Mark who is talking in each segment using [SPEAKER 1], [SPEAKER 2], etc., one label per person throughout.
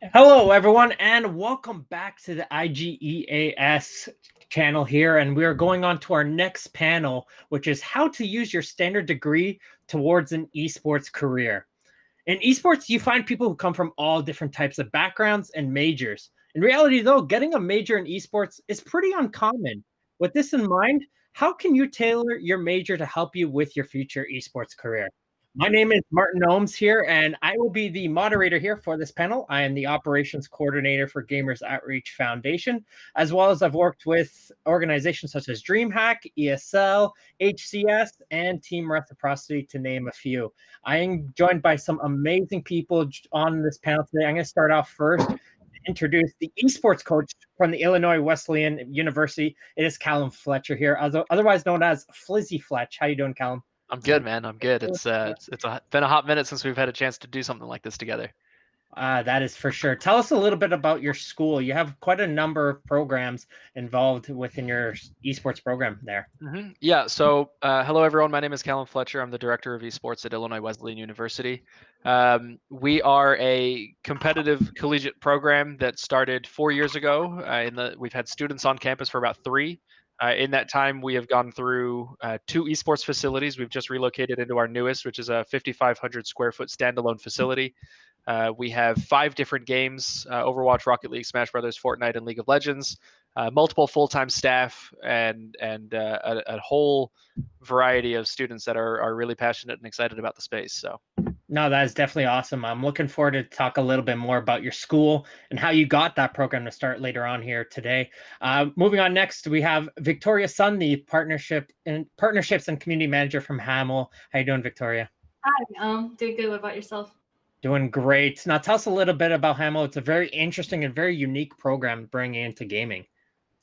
[SPEAKER 1] Hello, everyone, and welcome back to the IGEAS channel here. And we are going on to our next panel, which is how to use your standard degree towards an esports career. In esports, you find people who come from all different types of backgrounds and majors. In reality, though, getting a major in esports is pretty uncommon. With this in mind, how can you tailor your major to help you with your future esports career? My name is Martin Ohms here, and I will be the moderator here for this panel. I am the operations coordinator for Gamers Outreach Foundation, as well as I've worked with organizations such as DreamHack, ESL, HCS, and Team Reciprocity, to name a few. I am joined by some amazing people on this panel today. I'm going to start off first, introduce the esports coach from the Illinois Wesleyan University. It is Callum Fletcher here, otherwise known as Flizzy Fletch. How you doing, Callum?
[SPEAKER 2] I'm good, man. I'm good. It's been a hot minute since we've had a chance to do something like this together.
[SPEAKER 1] That is for sure. Tell us a little bit about your school. You have quite a number of programs involved within your esports program there.
[SPEAKER 2] Yeah. So, hello everyone. My name is Callum Fletcher. I'm the director of esports at Illinois Wesleyan University. We are a competitive collegiate program that started 4 years ago. We've had students on campus for about 3. In that time, we have gone through 2 esports facilities. We've just relocated into our newest, which is a 5,500 square foot standalone facility. We have 5 different games: Overwatch, Rocket League, Smash Brothers, Fortnite, and League of Legends. Multiple full-time staff and a whole variety of students that are really passionate and excited about the space. So.
[SPEAKER 1] No, that is definitely awesome. I'm looking forward to talk a little bit more about your school and how you got that program to start later on here today. Moving on next, we have Victoria Sun, the partnerships and community manager from Hamill. How you doing, Victoria?
[SPEAKER 3] Hi, doing good. What about yourself?
[SPEAKER 1] Doing great. Now tell us a little bit about Hamill. It's a very interesting and very unique program bringing into gaming.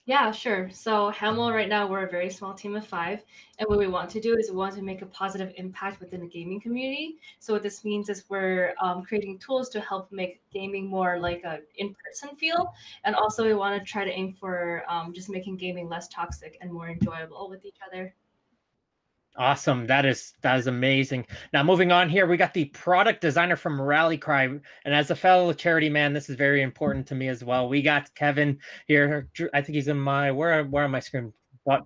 [SPEAKER 3] Yeah, sure. So Hamill, right now, we're a very small team of 5, and what we want to do is we want to make a positive impact within the gaming community. So what this means is we're creating tools to help make gaming more like a in-person feel, and also we want to try to aim for just making gaming less toxic and more enjoyable with each other.
[SPEAKER 1] Awesome. That is amazing. Now moving on here, we got the product designer from RallyCry. And as a fellow charity man, this is very important to me as well. We got Kevin here. I think he's in my where on my screen?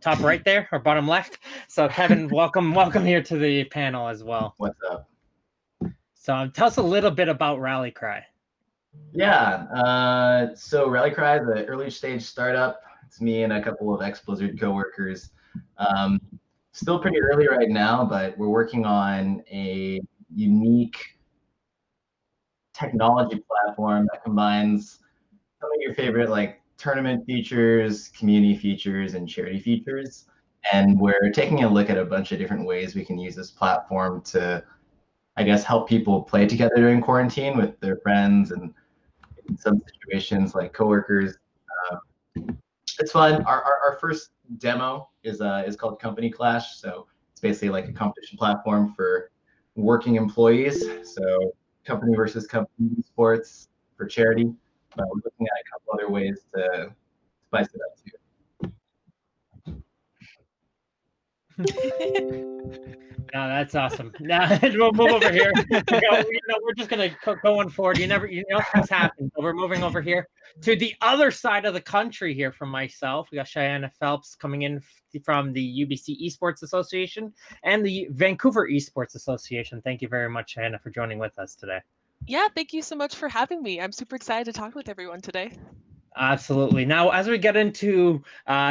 [SPEAKER 1] Top right there or bottom left. So Kevin, welcome here to the panel as well.
[SPEAKER 4] What's up?
[SPEAKER 1] So tell us a little bit about RallyCry.
[SPEAKER 4] Yeah, so RallyCry is an early stage startup. It's me and a couple of ex-Blizzard coworkers. Still pretty early right now, but we're working on a unique technology platform that combines some of your favorite like tournament features, community features, and charity features. And we're taking a look at a bunch of different ways we can use this platform to, I guess, help people play together during quarantine with their friends and in some situations like coworkers. It's fun. Our first demo is called Company Clash. So it's basically like a competition platform for working employees. So company versus company sports for charity. But we're looking at a couple other ways to spice it up
[SPEAKER 1] too. No, that's awesome. Now we'll move over here. We're just gonna going forward. Things happen. So we're moving over here to the other side of the country here from myself. We got Cheyenne Phelps coming in from the UBC Esports Association and the Vancouver Esports Association. Thank you very much, Cheyenne, for joining with us today.
[SPEAKER 5] Yeah, thank you so much for having me. I'm super excited to talk with everyone today.
[SPEAKER 1] Absolutely. Now, as we get into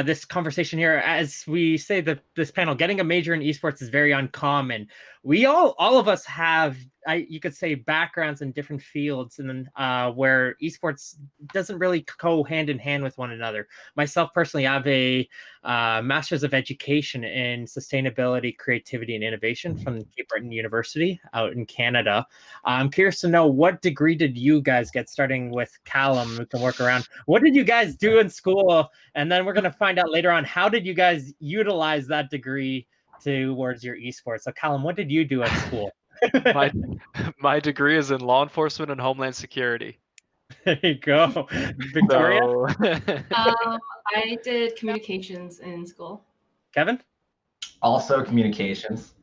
[SPEAKER 1] this conversation here, as we say that this panel, getting a major in esports is very uncommon. We all of us have, you could say, backgrounds in different fields, and where esports doesn't really go hand in hand with one another. Myself personally, I have a Master's of Education in Sustainability, Creativity, and Innovation from Cape Breton University out in Canada. I'm curious to know, what degree did you guys get? Starting with Callum, we can work around. What did you guys do in school? And then we're going to find out later on, how did you guys utilize that degree towards your esports? So Callum, what did you do at school?
[SPEAKER 2] my degree is in law enforcement and homeland security.
[SPEAKER 1] There you go. Victoria?
[SPEAKER 3] I did communications in school.
[SPEAKER 1] Kevin?
[SPEAKER 4] Also communications.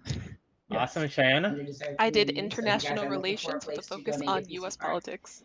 [SPEAKER 1] Awesome. Cheyenne?
[SPEAKER 5] I did international relations with a focus on U.S. politics.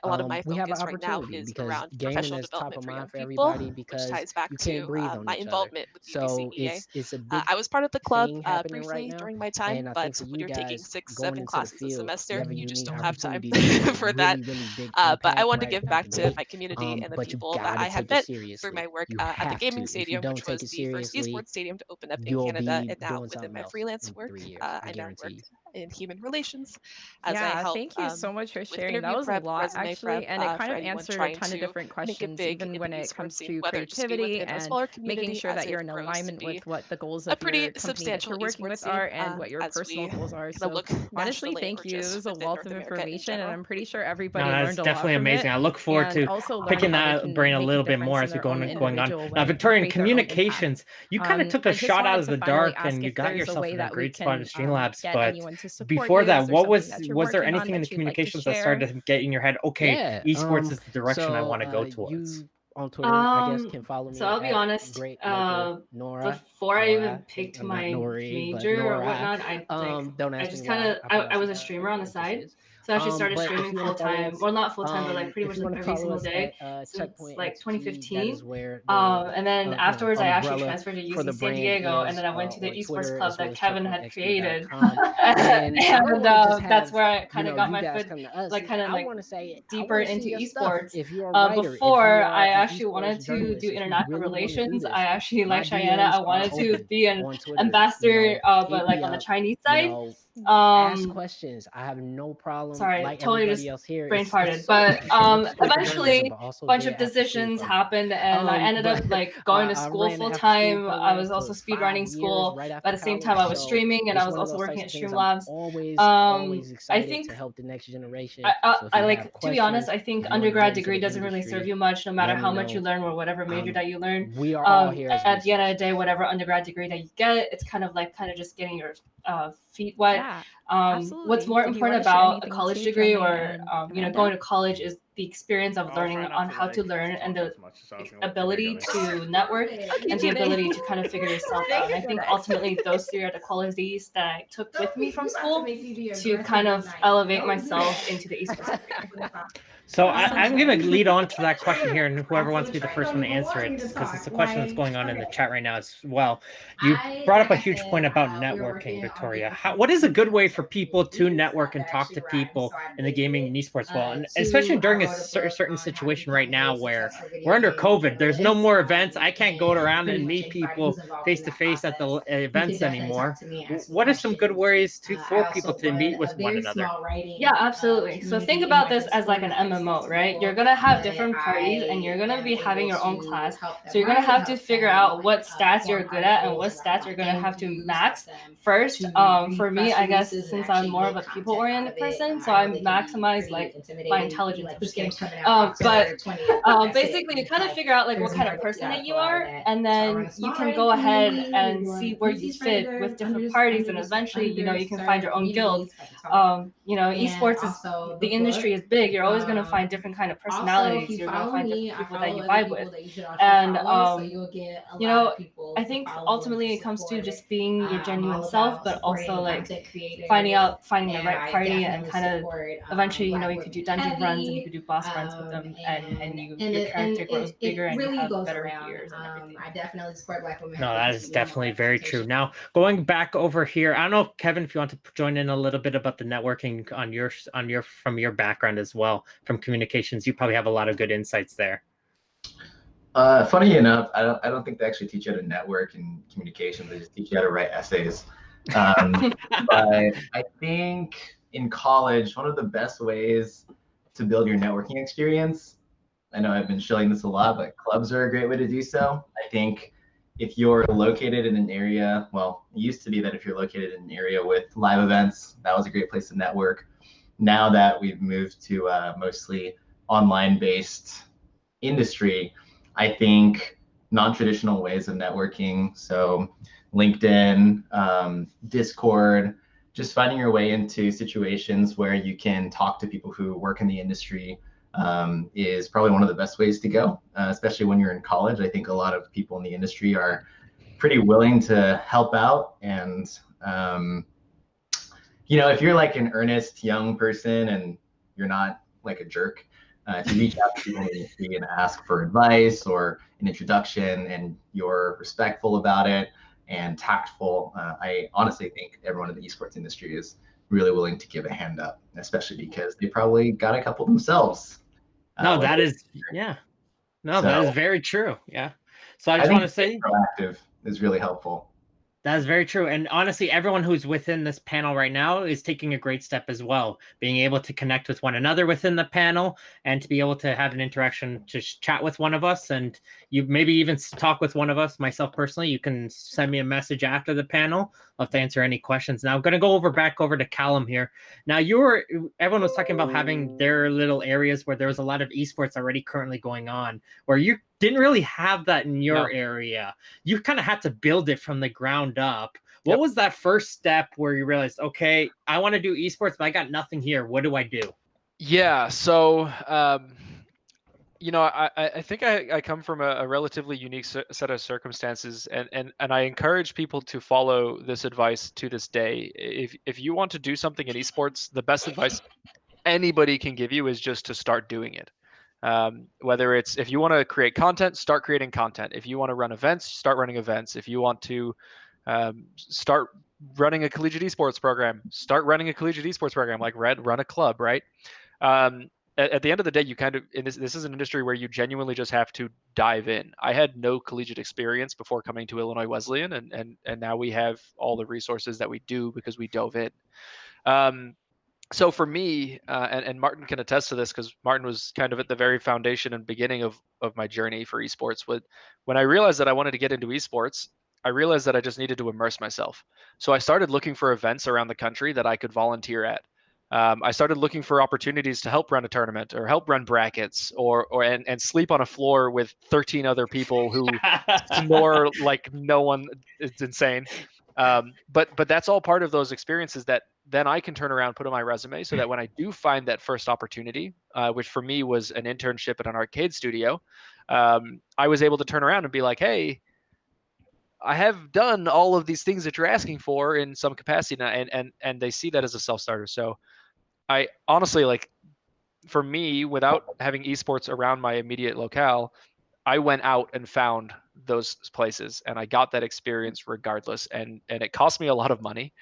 [SPEAKER 5] a lot of my
[SPEAKER 6] we have an
[SPEAKER 5] focus right now
[SPEAKER 6] opportunity
[SPEAKER 5] is
[SPEAKER 6] because
[SPEAKER 5] around
[SPEAKER 6] gaming
[SPEAKER 5] professional
[SPEAKER 6] is top
[SPEAKER 5] development
[SPEAKER 6] of
[SPEAKER 5] for young
[SPEAKER 6] mind for
[SPEAKER 5] people,
[SPEAKER 6] everybody
[SPEAKER 5] which
[SPEAKER 6] because
[SPEAKER 5] ties back
[SPEAKER 6] you
[SPEAKER 5] to
[SPEAKER 6] can't breathe on
[SPEAKER 5] my
[SPEAKER 6] each other.
[SPEAKER 5] involvement with
[SPEAKER 6] So
[SPEAKER 5] UBCEA.
[SPEAKER 6] it's a big
[SPEAKER 5] I was part of the club
[SPEAKER 6] thing happening right
[SPEAKER 5] briefly
[SPEAKER 6] now,
[SPEAKER 5] during my time,
[SPEAKER 6] and I
[SPEAKER 5] but
[SPEAKER 6] think for
[SPEAKER 5] when
[SPEAKER 6] you
[SPEAKER 5] you're taking
[SPEAKER 6] guys
[SPEAKER 5] 6,
[SPEAKER 6] going
[SPEAKER 5] 7
[SPEAKER 6] into the
[SPEAKER 5] classes a
[SPEAKER 6] field,
[SPEAKER 5] semester,
[SPEAKER 6] you have a
[SPEAKER 5] you just
[SPEAKER 6] unique
[SPEAKER 5] don't have time
[SPEAKER 6] opportunity to make a
[SPEAKER 5] for that.
[SPEAKER 6] really big
[SPEAKER 5] But I
[SPEAKER 6] impact
[SPEAKER 5] wanted to
[SPEAKER 6] right
[SPEAKER 5] give
[SPEAKER 6] at
[SPEAKER 5] back
[SPEAKER 6] the
[SPEAKER 5] to
[SPEAKER 6] gate.
[SPEAKER 5] my community and the
[SPEAKER 6] But you
[SPEAKER 5] people that
[SPEAKER 6] gotta
[SPEAKER 5] I had
[SPEAKER 6] take it
[SPEAKER 5] met through
[SPEAKER 6] seriously.
[SPEAKER 5] my work
[SPEAKER 6] You
[SPEAKER 5] at the
[SPEAKER 6] have
[SPEAKER 5] gaming
[SPEAKER 6] to. If you
[SPEAKER 5] stadium,
[SPEAKER 6] don't
[SPEAKER 5] which
[SPEAKER 6] take
[SPEAKER 5] was
[SPEAKER 6] it
[SPEAKER 5] the first
[SPEAKER 6] seriously,
[SPEAKER 5] esports stadium to open up in
[SPEAKER 6] you'll
[SPEAKER 5] Canada.
[SPEAKER 6] be
[SPEAKER 5] And now
[SPEAKER 6] doing
[SPEAKER 5] within
[SPEAKER 6] something
[SPEAKER 5] my
[SPEAKER 6] else
[SPEAKER 5] freelance
[SPEAKER 6] in
[SPEAKER 5] work,
[SPEAKER 6] 3 years. I
[SPEAKER 5] I now
[SPEAKER 6] guarantee
[SPEAKER 5] work
[SPEAKER 6] you.
[SPEAKER 5] in human relations, as I
[SPEAKER 6] Yeah,
[SPEAKER 5] help
[SPEAKER 6] thank you so much for
[SPEAKER 5] with
[SPEAKER 6] sharing. That
[SPEAKER 5] interview
[SPEAKER 6] was a
[SPEAKER 5] prep,
[SPEAKER 6] lot,
[SPEAKER 5] resume
[SPEAKER 6] actually,
[SPEAKER 5] prep,
[SPEAKER 6] and it kind
[SPEAKER 5] for
[SPEAKER 6] of
[SPEAKER 5] anyone
[SPEAKER 6] answered a
[SPEAKER 5] trying
[SPEAKER 6] ton of
[SPEAKER 5] to
[SPEAKER 6] different
[SPEAKER 5] make it
[SPEAKER 6] questions,
[SPEAKER 5] big
[SPEAKER 6] even
[SPEAKER 5] in
[SPEAKER 6] when
[SPEAKER 5] the
[SPEAKER 6] it
[SPEAKER 5] esports
[SPEAKER 6] comes
[SPEAKER 5] scene,
[SPEAKER 6] to
[SPEAKER 5] whether it just be
[SPEAKER 6] creativity
[SPEAKER 5] within a
[SPEAKER 6] and
[SPEAKER 5] smaller
[SPEAKER 6] making
[SPEAKER 5] community
[SPEAKER 6] sure
[SPEAKER 5] as
[SPEAKER 6] that
[SPEAKER 5] it
[SPEAKER 6] you're in
[SPEAKER 5] grows to
[SPEAKER 6] alignment with
[SPEAKER 5] be
[SPEAKER 6] what the goals
[SPEAKER 5] a
[SPEAKER 6] of
[SPEAKER 5] pretty
[SPEAKER 6] your company that
[SPEAKER 5] substantial
[SPEAKER 6] you're working
[SPEAKER 5] esports
[SPEAKER 6] with
[SPEAKER 5] scene,
[SPEAKER 6] are and what your
[SPEAKER 5] as we
[SPEAKER 6] personal goals are.
[SPEAKER 5] kind of
[SPEAKER 6] So
[SPEAKER 5] look
[SPEAKER 6] honestly,
[SPEAKER 5] nationally or
[SPEAKER 6] thank you. It
[SPEAKER 5] just
[SPEAKER 6] was a
[SPEAKER 5] within
[SPEAKER 6] wealth
[SPEAKER 5] North
[SPEAKER 6] of
[SPEAKER 5] America in
[SPEAKER 6] information, and
[SPEAKER 5] general.
[SPEAKER 6] I'm pretty sure
[SPEAKER 1] No,
[SPEAKER 6] everybody
[SPEAKER 1] that's
[SPEAKER 6] learned a lot
[SPEAKER 1] definitely
[SPEAKER 6] from it,
[SPEAKER 1] amazing. I look forward
[SPEAKER 6] and
[SPEAKER 1] to
[SPEAKER 6] also learning
[SPEAKER 1] picking
[SPEAKER 6] how they
[SPEAKER 1] that brain
[SPEAKER 6] can
[SPEAKER 1] a
[SPEAKER 6] make a
[SPEAKER 1] little bit more
[SPEAKER 6] difference in
[SPEAKER 1] as we
[SPEAKER 6] their own
[SPEAKER 1] going on.
[SPEAKER 6] individual
[SPEAKER 1] Now,
[SPEAKER 6] way and
[SPEAKER 1] Victoria, in
[SPEAKER 6] create their own impact.
[SPEAKER 1] communications, you kind of took a
[SPEAKER 6] I just
[SPEAKER 1] shot out
[SPEAKER 6] wanted
[SPEAKER 1] of
[SPEAKER 6] to
[SPEAKER 1] the
[SPEAKER 6] finally
[SPEAKER 1] dark and
[SPEAKER 6] ask
[SPEAKER 1] you
[SPEAKER 6] if
[SPEAKER 1] got
[SPEAKER 6] there's a
[SPEAKER 1] yourself
[SPEAKER 6] way
[SPEAKER 1] in a
[SPEAKER 6] that we
[SPEAKER 1] great spot in
[SPEAKER 6] can
[SPEAKER 1] Streamlabs.
[SPEAKER 6] get
[SPEAKER 1] But
[SPEAKER 6] anyone to support
[SPEAKER 1] before
[SPEAKER 6] you.
[SPEAKER 1] that,
[SPEAKER 6] Is there something that you're
[SPEAKER 1] was there
[SPEAKER 6] working on
[SPEAKER 1] anything in the
[SPEAKER 6] that you'd like to
[SPEAKER 1] communications that
[SPEAKER 6] share?
[SPEAKER 1] started to get in your head? Okay,
[SPEAKER 7] Yeah.
[SPEAKER 1] esports is the direction I
[SPEAKER 7] So
[SPEAKER 1] want to go towards.
[SPEAKER 7] you on Twitter, I guess,
[SPEAKER 3] Um,
[SPEAKER 7] can follow
[SPEAKER 3] so
[SPEAKER 7] me
[SPEAKER 3] I'll be
[SPEAKER 7] at
[SPEAKER 3] honest.
[SPEAKER 7] Great Local Nora.
[SPEAKER 3] Before I even
[SPEAKER 7] Nora,
[SPEAKER 3] picked
[SPEAKER 7] not
[SPEAKER 3] my
[SPEAKER 7] Nori, but
[SPEAKER 3] major or
[SPEAKER 7] Nora.
[SPEAKER 3] whatnot,
[SPEAKER 7] Don't
[SPEAKER 3] I
[SPEAKER 7] ask me
[SPEAKER 3] just kind
[SPEAKER 7] why
[SPEAKER 3] of
[SPEAKER 7] I
[SPEAKER 3] I
[SPEAKER 7] pronounce
[SPEAKER 3] was
[SPEAKER 7] it
[SPEAKER 3] a streamer on the
[SPEAKER 7] like this
[SPEAKER 3] side.
[SPEAKER 7] is.
[SPEAKER 3] So I actually started
[SPEAKER 7] But if
[SPEAKER 3] streaming
[SPEAKER 7] you want
[SPEAKER 3] full
[SPEAKER 7] to follow
[SPEAKER 3] time.
[SPEAKER 7] us,
[SPEAKER 3] Well, not full time, but like pretty
[SPEAKER 7] if
[SPEAKER 3] much
[SPEAKER 7] you
[SPEAKER 3] like
[SPEAKER 7] want to
[SPEAKER 3] every
[SPEAKER 7] follow
[SPEAKER 3] single
[SPEAKER 7] us
[SPEAKER 3] day
[SPEAKER 7] at
[SPEAKER 3] since
[SPEAKER 7] Checkpoint
[SPEAKER 3] like
[SPEAKER 7] XG, that
[SPEAKER 3] 2015.
[SPEAKER 7] is where the
[SPEAKER 3] And then afterwards, I actually
[SPEAKER 7] umbrella
[SPEAKER 3] transferred to
[SPEAKER 7] for
[SPEAKER 3] UC
[SPEAKER 7] the
[SPEAKER 3] San
[SPEAKER 7] brand
[SPEAKER 3] Diego, and
[SPEAKER 7] is
[SPEAKER 3] then I went to the
[SPEAKER 7] on
[SPEAKER 3] esports
[SPEAKER 7] Twitter
[SPEAKER 3] club
[SPEAKER 7] as well
[SPEAKER 3] that
[SPEAKER 7] as
[SPEAKER 3] Kevin had created.
[SPEAKER 7] checkpointxg.com. And I don't
[SPEAKER 3] And
[SPEAKER 7] want to just
[SPEAKER 3] that's
[SPEAKER 7] have
[SPEAKER 3] where I kind of got
[SPEAKER 7] you
[SPEAKER 3] my
[SPEAKER 7] guys
[SPEAKER 3] foot,
[SPEAKER 7] come to us.
[SPEAKER 3] like kind of
[SPEAKER 7] I
[SPEAKER 3] like
[SPEAKER 7] want to say I
[SPEAKER 3] deeper
[SPEAKER 7] want to see
[SPEAKER 3] into
[SPEAKER 7] your stuff.
[SPEAKER 3] esports.
[SPEAKER 7] If you're a writer, if
[SPEAKER 3] Before
[SPEAKER 7] you
[SPEAKER 3] I
[SPEAKER 7] are an
[SPEAKER 3] actually wanted
[SPEAKER 7] esports
[SPEAKER 3] to do
[SPEAKER 7] journalist, if you
[SPEAKER 3] international
[SPEAKER 7] really want to do
[SPEAKER 3] relations.
[SPEAKER 7] this,
[SPEAKER 3] I actually, like
[SPEAKER 7] my
[SPEAKER 3] Cheyenne,
[SPEAKER 7] DMs
[SPEAKER 3] I
[SPEAKER 7] are
[SPEAKER 3] wanted to
[SPEAKER 7] open
[SPEAKER 3] be an
[SPEAKER 7] on Twitter.
[SPEAKER 3] ambassador, but
[SPEAKER 7] Hit
[SPEAKER 3] like
[SPEAKER 7] me
[SPEAKER 3] on the
[SPEAKER 7] up.
[SPEAKER 3] Chinese side.
[SPEAKER 7] Ask
[SPEAKER 3] Um,
[SPEAKER 7] questions. I have no problem.
[SPEAKER 3] Sorry,
[SPEAKER 7] Like
[SPEAKER 3] totally
[SPEAKER 7] everybody
[SPEAKER 3] just
[SPEAKER 7] else here,
[SPEAKER 3] brain
[SPEAKER 7] it's
[SPEAKER 3] farted.
[SPEAKER 7] so
[SPEAKER 3] But
[SPEAKER 7] interesting sports journalism,
[SPEAKER 3] eventually,
[SPEAKER 7] but also
[SPEAKER 3] a bunch
[SPEAKER 7] great
[SPEAKER 3] of
[SPEAKER 7] after school
[SPEAKER 3] decisions
[SPEAKER 7] program.
[SPEAKER 3] happened, and I ended up
[SPEAKER 7] But
[SPEAKER 3] like going to
[SPEAKER 7] I
[SPEAKER 3] school
[SPEAKER 7] ran
[SPEAKER 3] full
[SPEAKER 7] an after school
[SPEAKER 3] time. I
[SPEAKER 7] program
[SPEAKER 3] was also
[SPEAKER 7] for 5
[SPEAKER 3] speedrunning
[SPEAKER 7] years
[SPEAKER 3] school,
[SPEAKER 7] right
[SPEAKER 3] but
[SPEAKER 7] after
[SPEAKER 3] at the same
[SPEAKER 7] college.
[SPEAKER 3] time, I was
[SPEAKER 7] So
[SPEAKER 3] streaming and I
[SPEAKER 7] it's
[SPEAKER 3] was
[SPEAKER 7] one of
[SPEAKER 3] also
[SPEAKER 7] those
[SPEAKER 3] working
[SPEAKER 7] types
[SPEAKER 3] at
[SPEAKER 7] of things I'm
[SPEAKER 3] Streamlabs.
[SPEAKER 7] always
[SPEAKER 3] I
[SPEAKER 7] excited
[SPEAKER 3] think
[SPEAKER 7] to help the next generation. So if
[SPEAKER 3] I
[SPEAKER 7] you have
[SPEAKER 3] like, to be honest,
[SPEAKER 7] questions,
[SPEAKER 3] I think
[SPEAKER 7] if you want to get
[SPEAKER 3] undergrad
[SPEAKER 7] into
[SPEAKER 3] degree
[SPEAKER 7] the
[SPEAKER 3] doesn't really serve
[SPEAKER 7] industry,
[SPEAKER 3] you much, no matter
[SPEAKER 7] let me
[SPEAKER 3] how much you
[SPEAKER 7] know.
[SPEAKER 3] learn or whatever major that you learn.
[SPEAKER 7] We are all here as
[SPEAKER 3] At the end of the
[SPEAKER 7] resources.
[SPEAKER 3] day, whatever undergrad degree that you get, it's kind of just getting your feet wet.
[SPEAKER 6] Yeah,
[SPEAKER 3] What's
[SPEAKER 6] absolutely.
[SPEAKER 3] more
[SPEAKER 6] Did you want
[SPEAKER 3] important
[SPEAKER 6] to share
[SPEAKER 3] about a
[SPEAKER 6] anything
[SPEAKER 3] college
[SPEAKER 6] too,
[SPEAKER 3] degree
[SPEAKER 6] Jeremy
[SPEAKER 3] or
[SPEAKER 6] and
[SPEAKER 3] going
[SPEAKER 6] Amanda?
[SPEAKER 3] to college is the experience of
[SPEAKER 8] I'll
[SPEAKER 3] learning
[SPEAKER 8] try not
[SPEAKER 3] on
[SPEAKER 8] to
[SPEAKER 3] how to
[SPEAKER 8] like
[SPEAKER 3] learn and
[SPEAKER 8] talk
[SPEAKER 3] the
[SPEAKER 8] as much as I was gonna let
[SPEAKER 3] ability
[SPEAKER 8] Jenny go.
[SPEAKER 3] to network
[SPEAKER 6] Okay,
[SPEAKER 3] and the
[SPEAKER 6] Jenny.
[SPEAKER 3] ability to kind of figure yourself out. And I think ultimately those three are the qualities that I took with me from school to kind of elevate myself into the esports career.
[SPEAKER 1] So
[SPEAKER 6] Awesome.
[SPEAKER 1] I'm going to lead on to that question here, and whoever wants to be the first one to answer it, because it's a question that's going on in the chat right now as well. You brought up a huge point about networking, Victoria. What is a good way for people to network and talk to people in the gaming and esports world, and especially during a certain situation right now where we're under COVID? There's no more events. I can't go around and meet people face to face at the events anymore. What are some good ways for people to meet with one another?
[SPEAKER 3] Yeah, absolutely. So think about this as like an MMO, right? You're gonna have different parties and you're gonna be having your own class. So you're gonna have to figure out what stats you're good at and what stats you're gonna have to max first. For me, I guess since I'm more of a people-oriented person, so I maximize like my intelligence. Basically, you kind of figure out like what kind of person that you are, and then you can go ahead and see where you fit with different parties, and eventually, you can find your own guild. Esports is the industry is big. You're always gonna find different kind of personalities. You're gonna find different people that you vibe with, and I think ultimately it comes to just being your genuine self, but also like finding the right party and kind of eventually, you could do dungeon runs and you could do boss runs with them, and your character grows bigger and you have better gears and everything.
[SPEAKER 9] I definitely support Black women.
[SPEAKER 1] No, that is definitely very true. Now, going back over here, I don't know, Kevin, if you want to join in a little bit about the networking from your background as well, from communications. You probably have a lot of good insights there.
[SPEAKER 4] Funny enough, I don't think they actually teach you how to network in communications. They just teach you how to write essays. But I think in college, one of the best ways to build your networking experience, I know I've been showing this a lot, but clubs are a great way to do so. I think if you're located in an area, well, it used to be that if you're located in an area with live events, that was a great place to network. Now that we've moved to mostly online-based industry, I think non-traditional ways of networking, so LinkedIn, Discord, just finding your way into situations where you can talk to people who work in the industry is probably one of the best ways to go, especially when you're in college. I think a lot of people in the industry are pretty willing to help out. And, if you're like an earnest young person and you're not like a jerk, if you reach out to people in the industry and ask for advice or an introduction and you're respectful about it and tactful, I honestly think everyone in the esports industry is really willing to give a hand up, especially because they probably got a couple themselves.
[SPEAKER 1] No, that is, yeah. No, that is very true. Yeah. So I just want to say,
[SPEAKER 4] proactive is really helpful.
[SPEAKER 1] That is very true. And honestly, everyone who's within this panel right now is taking a great step as well, being able to connect with one another within the panel and to be able to have an interaction, to chat with one of us. And you maybe even talk with one of us. Myself personally, you can send me a message after the panel. I'll have to answer any questions. Now I'm going to go back over to Callum here. Now everyone was talking about having their little areas where there was a lot of esports already currently going on, where you didn't really have that in your area. You kind of had to build it from the ground up. What was that first step where you realized, okay, I want to do esports, but I got nothing here. What do I do?
[SPEAKER 2] Yeah, so I think I come from a relatively unique set of circumstances, and I encourage people to follow this advice to this day. If you want to do something in esports, the best advice anybody can give you is just to start doing it. Whether it's, if you want to create content, start creating content. If you want to run events, start running events. If you want to start running a collegiate esports program, start running a collegiate esports program, like run a club, right? At the end of the day, you kind of, this is an industry where you genuinely just have to dive in. I had no collegiate experience before coming to Illinois Wesleyan, and now we have all the resources that we do because we dove in. So for me, and Martin can attest to this because Martin was kind of at the very foundation and beginning of my journey for esports. When I realized that I wanted to get into esports, I realized that I just needed to immerse myself. So I started looking for events around the country that I could volunteer at. I started looking for opportunities to help run a tournament or help run brackets and sleep on a floor with 13 other people who snore like no one. It's insane. But that's all part of those experiences that then I can turn around, put on my resume, so that when I do find that first opportunity, which for me was an internship at an arcade studio, I was able to turn around and be like, hey, I have done all of these things that you're asking for in some capacity now, and they see that as a self-starter. So I honestly, like, for me, without having esports around my immediate locale, I went out and found those places, and I got that experience regardless. And it cost me a lot of money,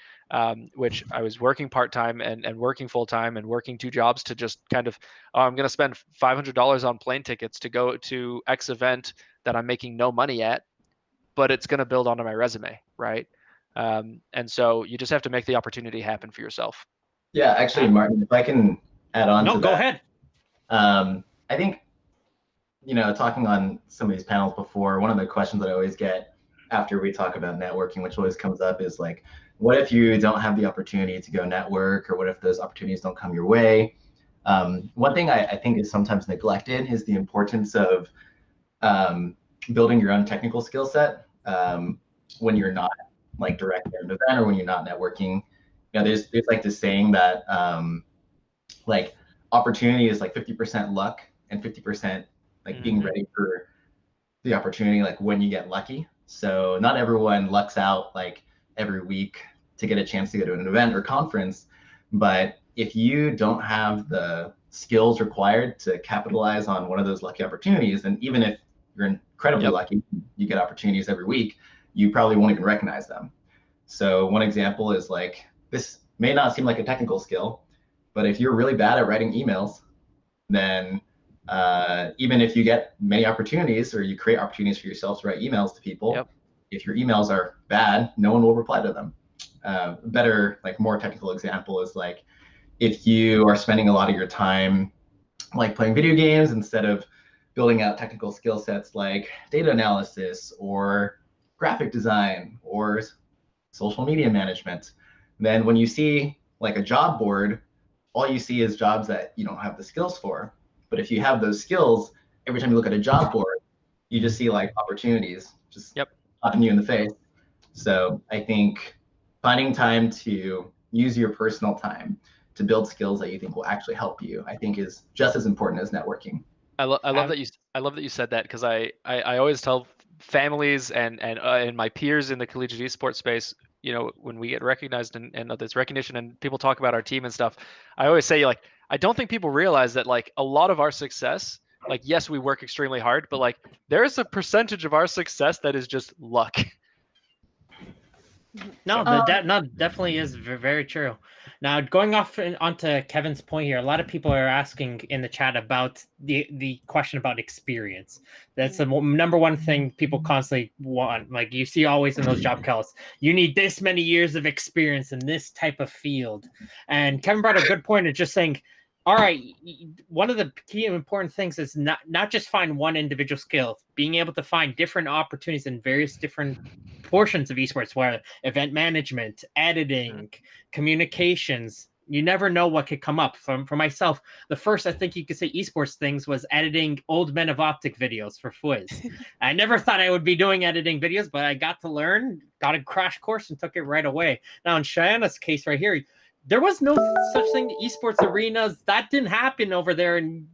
[SPEAKER 2] which I was working part-time and working full-time and working two jobs to just kind of, I'm going to spend $500 on plane tickets to go to X event that I'm making no money at, but it's going to build onto my resume, right? And so you just have to make the opportunity happen for yourself.
[SPEAKER 4] Yeah, actually, Martin, if I can add on to that.
[SPEAKER 1] No, go ahead.
[SPEAKER 4] I think, talking on some of these panels before, one of the questions that I always get after we talk about networking, which always comes up, is like, what if you don't have the opportunity to go network, or what if those opportunities don't come your way? One thing I think is sometimes neglected is the importance of building your own technical skill set when you're not like directly at an event or when you're not networking. There's like this saying that like opportunity is like 50% luck and 50% like being ready for the opportunity, like when you get lucky. So not everyone lucks out like every week to get a chance to go to an event or conference, but if you don't have the skills required to capitalize on one of those lucky opportunities, and even if you're incredibly lucky, you get opportunities every week, you probably won't even recognize them. So one example is, like, this may not seem like a technical skill, but if you're really bad at writing emails, then even if you get many opportunities or you create opportunities for yourself to write emails to people, if your emails are bad, no one will reply to them. Better, like, more technical example is, like, if you are spending a lot of your time like playing video games instead of building out technical skill sets like data analysis or graphic design or social media management, then when you see like a job board, all you see is jobs that you don't have the skills for. But if you have those skills, every time you look at a job board, you just see like opportunities just popping you in the face. So I think finding time to use your personal time to build skills that you think will actually help you, I think, is just as important as networking.
[SPEAKER 2] I love that you said that, because I always tell families and my peers in the collegiate esports space, when we get recognized and there's recognition and people talk about our team and stuff, I always say, like, I don't think people realize that, like, a lot of our success, like, yes, we work extremely hard, but like there's a percentage of our success that is just luck.
[SPEAKER 1] No,
[SPEAKER 3] Um,
[SPEAKER 1] definitely is very true. Now, going onto Kevin's point here, a lot of people are asking in the chat about the question about experience. That's the number one thing people constantly want. Like you see always in those job calls, you need this many years of experience in this type of field. And Kevin brought a good point of just saying, all right, one of the key and important things is not just find one individual skill, being able to find different opportunities in various different portions of esports, where event management, editing, communications, you never know what could come up. For myself, the first I think you could say esports things was editing old Men of Optic videos for Fwiz. I never thought I would be doing editing videos, but I got to learn, got a crash course, and took it right away. Now in Cheyenne case right here, there was no such thing, esports arenas. That didn't happen over there in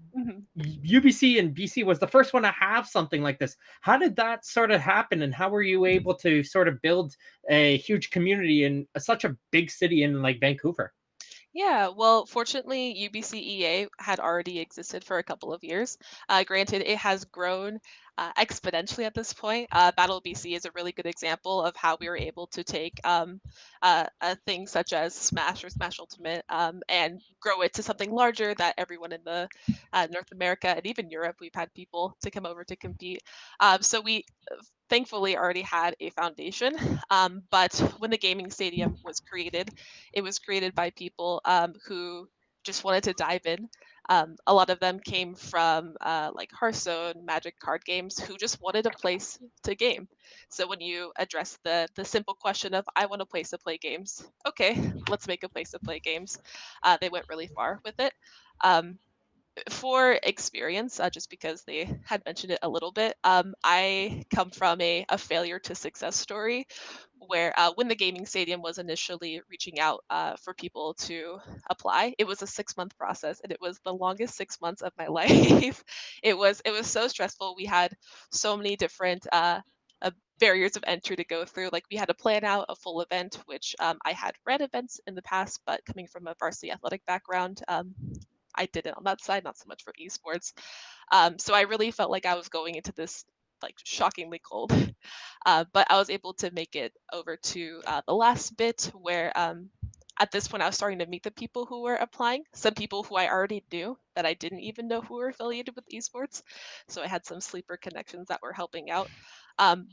[SPEAKER 1] UBC, and BC was the first one to have something like this. How did that sort of happen, and how were you able to sort of build a huge community in such a big city in like Vancouver?
[SPEAKER 5] Yeah, well, fortunately, UBCEA had already existed for a couple of years. Granted, it has grown exponentially at this point. Battle BC is a really good example of how we were able to take a thing such as Smash or Smash Ultimate and grow it to something larger that everyone in the North America and even Europe, we've had people to come over to compete. So we thankfully already had a foundation. But when the gaming stadium was created, it was created by people who just wanted to dive in. A lot of them came from like Hearthstone, Magic card games, who just wanted a place to game. So when you address the simple question of I want a place to play games, okay, let's make a place to play games. They went really far with it. For experience, just because they had mentioned it a little bit, I come from a failure to success story where when the gaming stadium was initially reaching out for people to apply, it was a 6-month process, and it was the longest 6 months of my life. It was so stressful. We had so many different barriers of entry to go through. Like we had to plan out a full event, which I had ran events in the past, but coming from a varsity athletic background, I did it on that side, not so much for esports. So I really felt like I was going into this like shockingly cold. But I was able to make it over to the last bit where at this point I was starting to meet the people who were applying, some people who I already knew that I didn't even know who were affiliated with esports. So I had some sleeper connections that were helping out.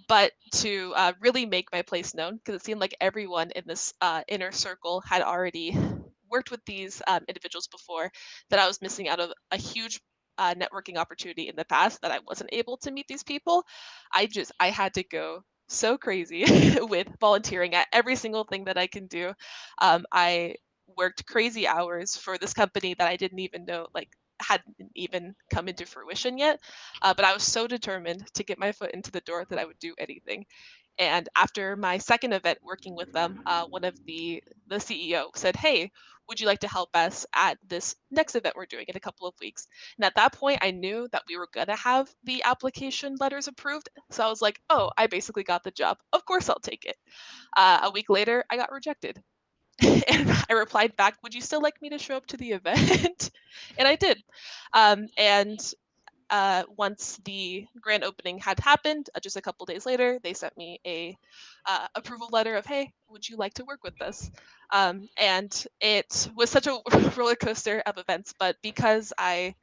[SPEAKER 5] But to really make my place known, because it seemed like everyone in this inner circle had already worked with these individuals before, that I was missing out of a huge networking opportunity in the past, that I wasn't able to meet these people. I had to go so crazy with volunteering at every single thing that I can do. I worked crazy hours for this company that I didn't even know like hadn't even come into fruition yet. But I was so determined to get my foot into the door that I would do anything. And after my second event working with them, one of the CEO said, "Hey, would you like to help us at this next event we're doing in a couple of weeks?" And at that point, I knew that we were gonna have the application letters approved. So I was like, "Oh, I basically got the job. Of course, I'll take it." A week later, I got rejected. And I replied back, "Would you still like me to show up to the event?" And I did. And once the grand opening had happened, just a couple days later, they sent me a approval letter of, "Hey, would you like to work with us?" And it was such a roller coaster of events, but because I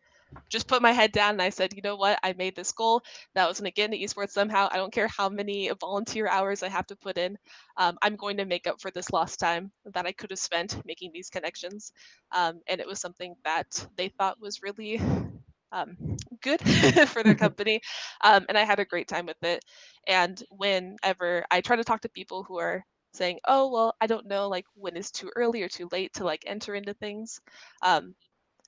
[SPEAKER 5] just put my head down and I said, "You know what? I made this goal that I was going to get into esports somehow. I don't care how many volunteer hours I have to put in. I'm going to make up for this lost time that I could have spent making these connections." And it was something that they thought was really good for their company. And I had a great time with it. And whenever I try to talk to people who are saying, "Oh, well, I don't know, like when is too early or too late to like enter into things," um,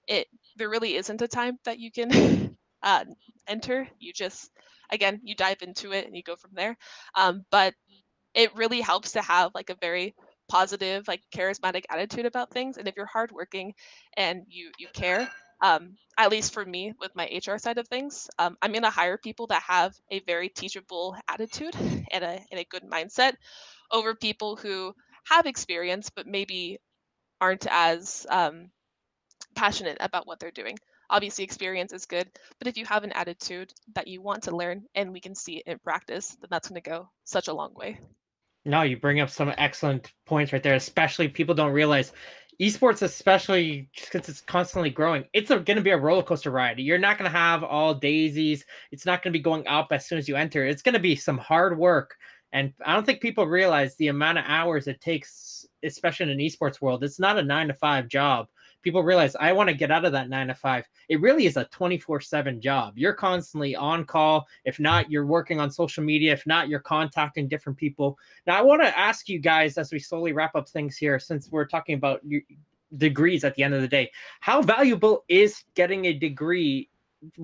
[SPEAKER 5] it there really isn't a time that you can uh, enter. You just, again, you dive into it and you go from there. But it really helps to have like a very positive, like charismatic attitude about things. And if you're hardworking and you care, at least for me with my HR side of things, I'm gonna hire people that have a very teachable attitude and a good mindset over people who have experience but maybe aren't as passionate about what they're doing. Obviously, experience is good, but if you have an attitude that you want to learn and we can see it in practice, then that's going to go such a long way.
[SPEAKER 1] No, you bring up some excellent points right there. Especially people don't realize esports, especially because it's constantly growing. It's going to be a roller coaster ride. You're not going to have all daisies. It's not going to be going up as soon as you enter. It's going to be some hard work. And I don't think people realize the amount of hours it takes, especially in an esports world. It's not a 9 to 5 job. People realize I want to get out of that 9 to 5. It really is a 24/7 job. You're constantly on call. If not, you're working on social media. If not, you're contacting different people. Now, I want to ask you guys as we slowly wrap up things here, since we're talking about degrees at the end of the day, how valuable is getting a degree?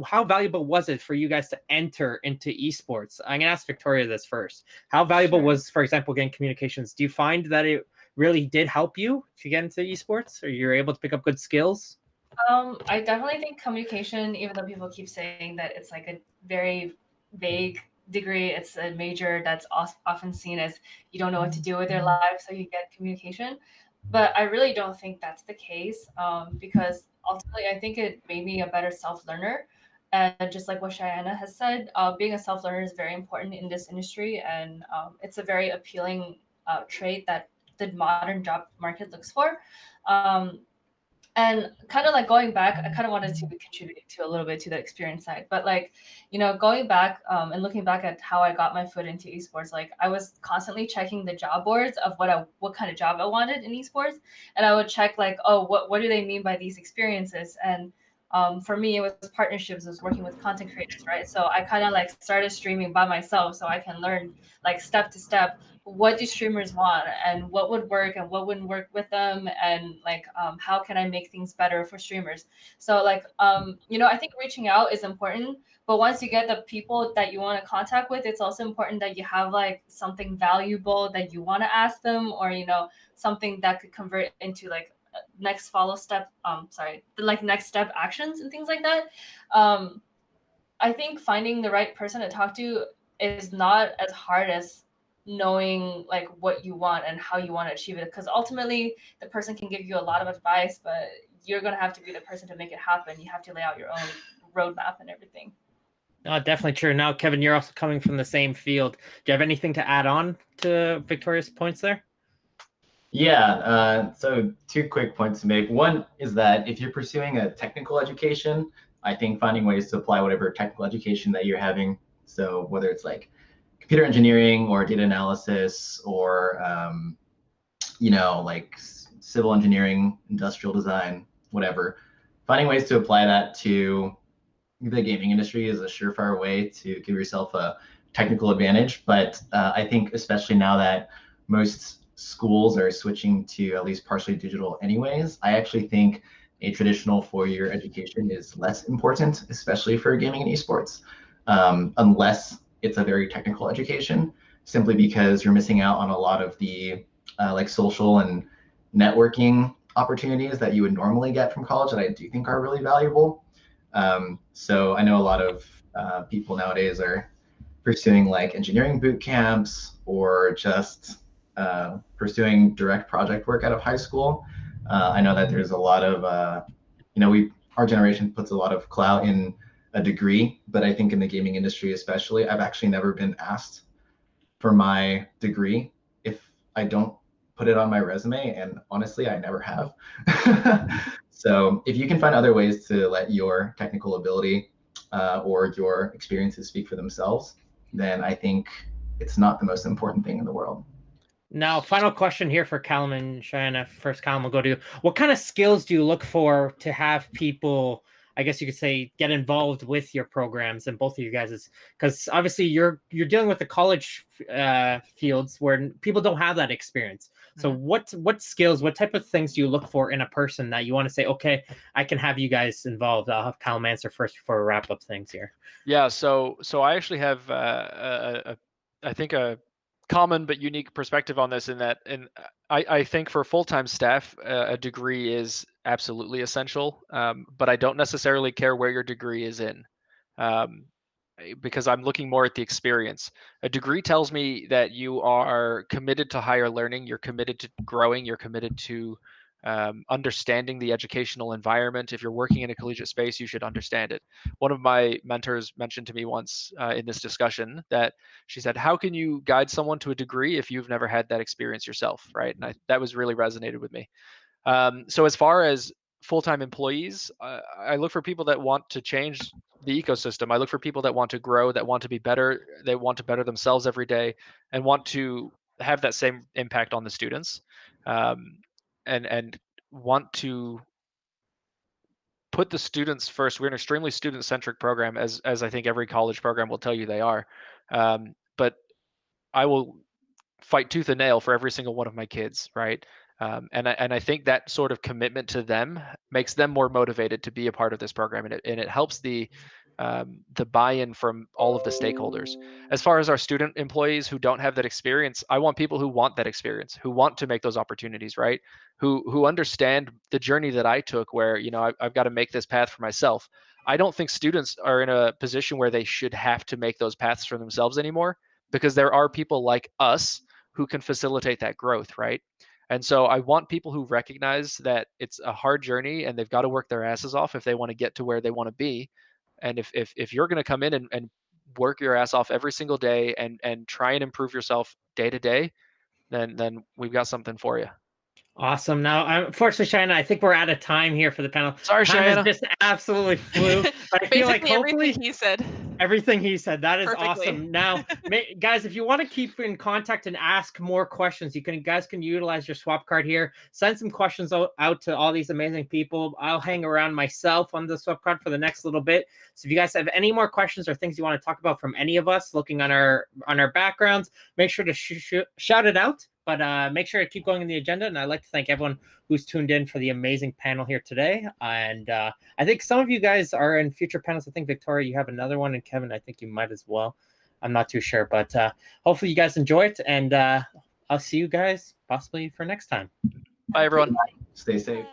[SPEAKER 1] How valuable was it for you guys to enter into esports? I'm going to ask Victoria this first. How valuable was, for example, getting communications? Do you find that it really did help you to get into esports, or you're able to pick up good skills?
[SPEAKER 3] I definitely think communication, even though people keep saying that it's like a very vague degree, it's a major that's often seen as you don't know what to do with your life, so you get communication. But I really don't think that's the case, because ultimately I think it made me a better self-learner. And just like what Cheyenne has said, being a self-learner is very important in this industry, and it's a very appealing trait that the modern job market looks for. Um, and kind of like going back, I kind of wanted to contribute to a little bit to the experience side, but like, going back and looking back at how I got my foot into esports, like I was constantly checking the job boards of what kind of job I wanted in esports, and I would check like, oh, what do they mean by these experiences? And for me, it was partnerships, it was working with content creators, right? So I kind of like started streaming by myself so I can learn like step to step what do streamers want and what would work and what wouldn't work with them, and like how can I make things better for streamers. So like I think reaching out is important, but once you get the people that you want to contact with, it's also important that you have like something valuable that you want to ask them, or something that could convert into like next follow step like next step actions and things like that. I think finding the right person to talk to is not as hard as knowing like what you want and how you want to achieve it, because ultimately the person can give you a lot of advice, but you're going to have to be the person to make it happen. You have to lay out your own roadmap and everything.
[SPEAKER 1] Oh, definitely true. Now, Kevin, you're also coming from the same field. Do you have anything to add on to Victoria's points there?
[SPEAKER 4] Yeah, so 2 quick points to make. One is that if you're pursuing a technical education, I think finding ways to apply whatever technical education that you're having, so whether it's like computer engineering or data analysis or like civil engineering, industrial design, whatever, finding ways to apply that to the gaming industry is a surefire way to give yourself a technical advantage. But I think especially now that most schools are switching to at least partially digital anyways, I actually think a traditional 4-year education is less important, especially for gaming and esports, unless it's a very technical education, simply because you're missing out on a lot of the like social and networking opportunities that you would normally get from college that I do think are really valuable. So I know a lot of people nowadays are pursuing like engineering boot camps or just pursuing direct project work out of high school. I know that there's a lot of, our generation puts a lot of clout in a degree, but I think in the gaming industry especially, I've actually never been asked for my degree if I don't put it on my resume, and honestly, I never have. So if you can find other ways to let your technical ability or your experiences speak for themselves, then I think it's not the most important thing in the world.
[SPEAKER 1] Now, final question here for Callum and Cheyenne. First, Callum, will go to you. What kind of skills do you look for to have people, I guess you could say, get involved with your programs and both of you guys? Because obviously you're dealing with the college fields where people don't have that experience. So what skills, what type of things do you look for in a person that you want to say, okay, I can have you guys involved? I'll have Callum answer first before we wrap up things here.
[SPEAKER 2] Yeah, so I actually have I think a common but unique perspective on this, in that, and I think for full-time staff, a degree is absolutely essential, but I don't necessarily care where your degree is in, because I'm looking more at the experience. A degree tells me that you are committed to higher learning, you're committed to growing, you're committed to understanding the educational environment. If you're working in a collegiate space, you should understand it. One of my mentors mentioned to me once in this discussion that she said, how can you guide someone to a degree if you've never had that experience yourself, right? And that was really resonated with me. So as far as full-time employees, I look for people that want to change the ecosystem. I look for people that want to grow, that want to be better, they want to better themselves every day, and want to have that same impact on the students, and want to put the students first. We're an extremely student-centric program, as I think every college program will tell you they are. But I will fight tooth and nail for every single one of my kids, right? And I think that sort of commitment to them makes them more motivated to be a part of this program, and it helps the buy-in from all of the stakeholders. As far as our student employees who don't have that experience, I want people who want that experience, who want to make those opportunities, right? Who understand the journey that I took, where I've got to make this path for myself. I don't think students are in a position where they should have to make those paths for themselves anymore, because there are people like us who can facilitate that growth, right? And so I want people who recognize that it's a hard journey and they've got to work their asses off if they want to get to where they want to be. And if you're going to come in and work your ass off every single day and try and improve yourself day to day, then we've got something for you.
[SPEAKER 1] Awesome. Now, unfortunately, Cheyenne, I think we're out of time here for the panel.
[SPEAKER 2] Sorry,
[SPEAKER 1] Cheyenne.
[SPEAKER 2] Cheyenne.
[SPEAKER 1] Just absolutely flew. But I feel like hopefully
[SPEAKER 5] everything he said.
[SPEAKER 1] Everything he said. That is
[SPEAKER 5] Perfectly.
[SPEAKER 1] awesome. Now, guys, if you want to keep in contact and ask more questions, you guys can utilize your swap card here. Send some questions out to all these amazing people. I'll hang around myself on the swap card for the next little bit. So if you guys have any more questions or things you want to talk about from any of us, looking on our backgrounds, make sure to shout it out. But make sure to keep going in the agenda. And I'd like to thank everyone who's tuned in for the amazing panel here today. And I think some of you guys are in future panels. I think, Victoria, you have another one. And Kevin, I think you might as well. I'm not too sure. But hopefully you guys enjoy it. And I'll see you guys possibly for next time.
[SPEAKER 2] Bye, everyone.
[SPEAKER 4] Stay safe.